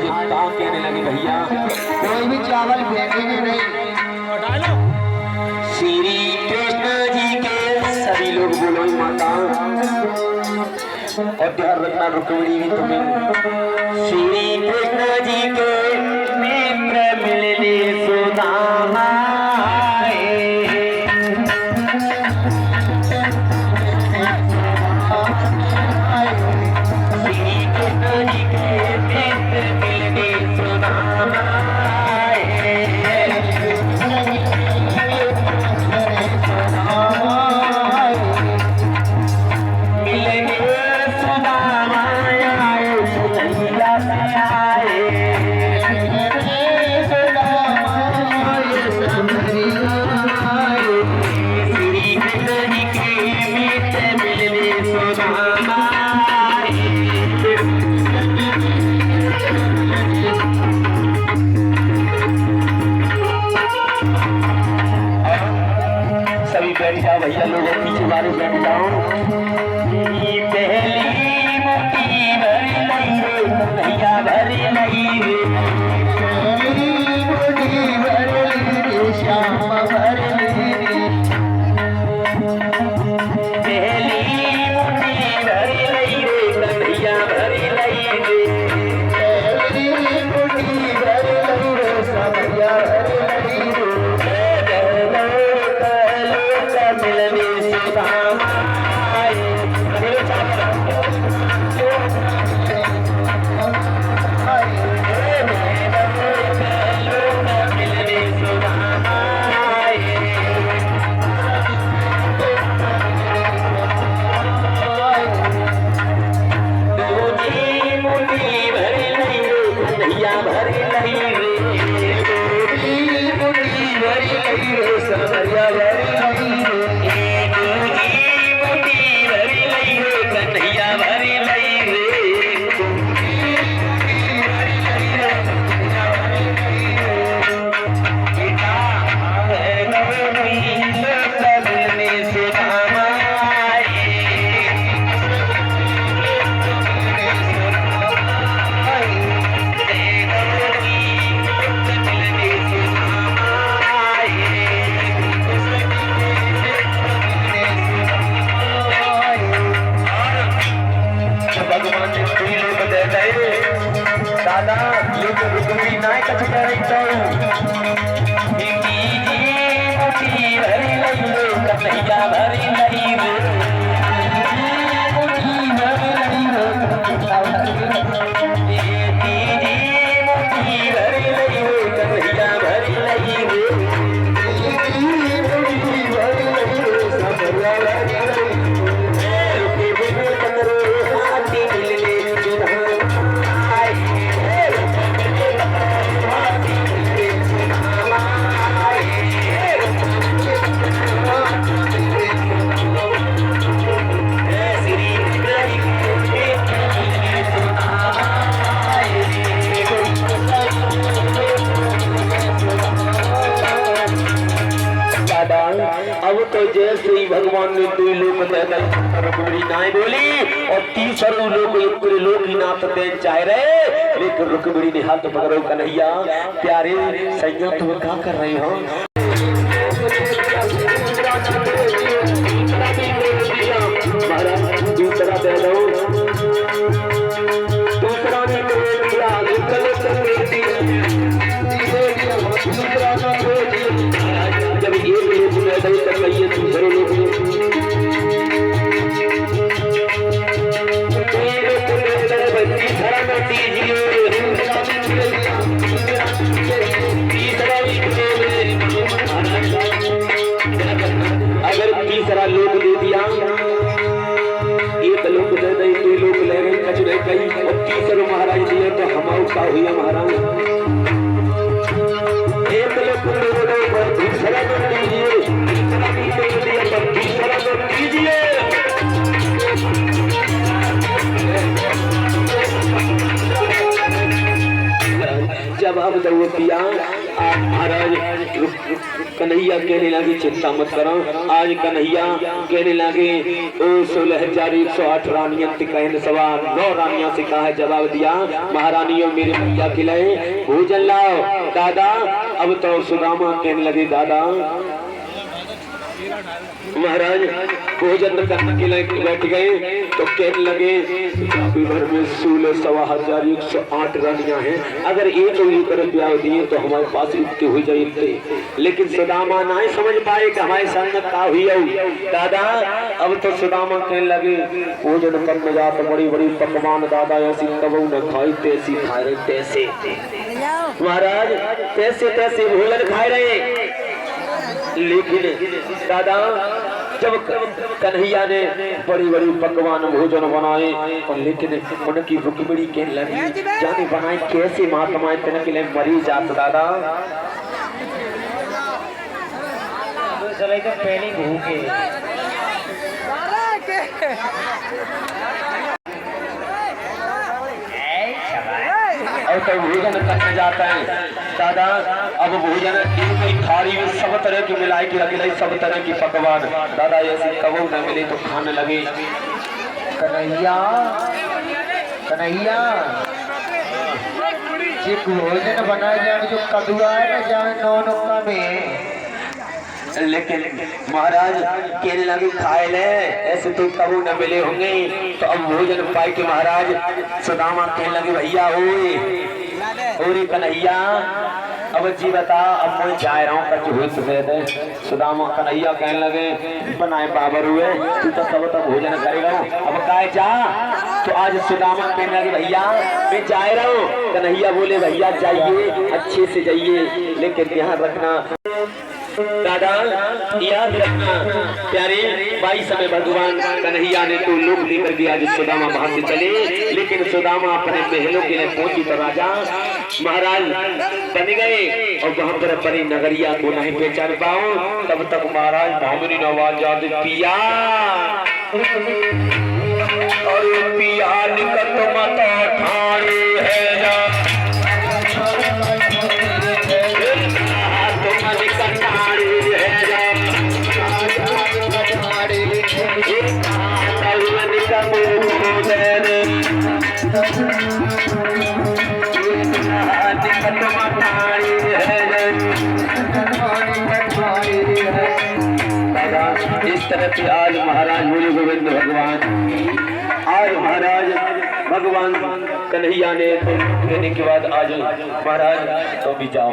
कहा कहने लगे भैया कोई भी चावल फेंकेंगे नहीं। श्री कृष्ण जी के सभी लोग बोलो माता और ध्यान रखना रुक्मिणी भी तुम्हें श्री कृष्ण जी के मित्र मिलने सुदामा भैया लोगों पीछे बारे बैठ जाओ। पहली मुट्ठी भरी नहीं रे भैया भरी नहीं रे पहली मुट्ठी भरी रे श्याम भरी रे पहली मुट्ठी भरी नहीं रे भैया भरी नहीं रे पहली मुट्ठी भरी नहीं रे भैया भरी नहीं रे दादा ये तो रुक्मिणी नाय कछ करे तो मुट्ठी भरी नहीं रे कन्हैया भरी नहीं रे मुट्ठी भरी नहीं रे मुट्ठी भरी नहीं रे कन्हैया भरी नहीं रे मुट्ठी भरी नहीं रे भैया भरी अब तो जैसे ही भगवान ने दो लोग रुक्मिणी नाय बोली और तीसरे लोग पूरे लोग ही नाथ दे चाह रहे लेकिन रुक्मिणी ने हाथ पकड़ो कन्हैया प्यारे सैया तुम क्या कर रहे हो दूसरा दे दो दूसरा ने जब एक लोग कहिए दूसरे लोग अगर तीसरा लोग दे दिया एक लोग दे दे दो लोग ले गए कचरे कई और तीसरा महाराज दिए तो हम का हुआ महाराज एक लोग दूसरा लोग दीजिए तीसरा लोग दीजिए जब हम दौड़ दिया आज महाराज कन्हैया कहने लगे चिंता मत करो। आज कन्हैया कहने लगे ओ 16,108 रानियां कहने सवा 9 रानियां से कहा जवाब दिया महारानियों मेरे भैया खिलाए भोजन लाओ। दादा अब तो सुदामा कहने लगे दादा महाराज भोजन करने के लिए बैठ गए तो कहने लगे भर में 16,108 रानियां हैं, अगर एक रुपया दिए तो हमारे पास इतने हो जाए। लेकिन सुदामा नहीं समझ पाए कि हमारे संग का हुई। दादा अब तो सुदामा कहने लगे भोजन करने जाते बड़ी बड़ी पकवान दादा ऐसी कबू न खाई तैसी खा रहे तैसे महाराज तैसे तैसे भोजन खा रहे। लेकिन दादा जब कन्हैया ने बड़ी बड़ी पकवान भोजन बनाए और लेकिन उनकी रुक्मिणी के लगी जाने बनाए कैसे महात्मा इतने के लिए मरी जात दादा पहली भूखे और तो भोजन करने जाता है दादा अब भोजन एक थाली में सब तरह की मिलाई के रखी सब तरह की पकवान दादा ऐसी कबू न मिले तो खाने लगे। कन्हैया कन्हैया जी भोजन बनाए जाने जो कदुआ है ना जाने नौनुका में। लेकिन महाराज कहने लगे खाए ले ऐसे तो कबू न मिले होंगे। तो अब भोजन पाए के महाराज सुदामा कहने लगे भैया ओरे कन्हैया अब जी बता अब मैं जा रहा हूँ कच हुई सफेद। सुदामा कन्हैया कहने लगे बनाए बाबर हुए तू तो सब तक भोजन करेगा अब काय जा। तो आज सुदामा कहने लगे भैया मैं जा रहा हूँ। कन्हैया बोले भैया जाइए अच्छे से जाइए लेकिन ध्यान रखना दादा याद रखना प्यारे भाई समय भगवान कन्हैया ने तो लोग लेकर के आज सुदामा वहां से चले। लेकिन सुदामा अपने महलों के लिए पहुंची तो राजा महाराज बन गए और वहां पर अपनी नगरिया को नहीं पहचान पाओ। तब तक महाराज भामनी ने आवाज आदि पिया और पिया निकट मत ठाणे है जा इस तरह से आज महाराज बोले गोविंद भगवान आज महाराज भगवान कन्हैया ने तो देने के बाद आज महाराज तो भी जाओ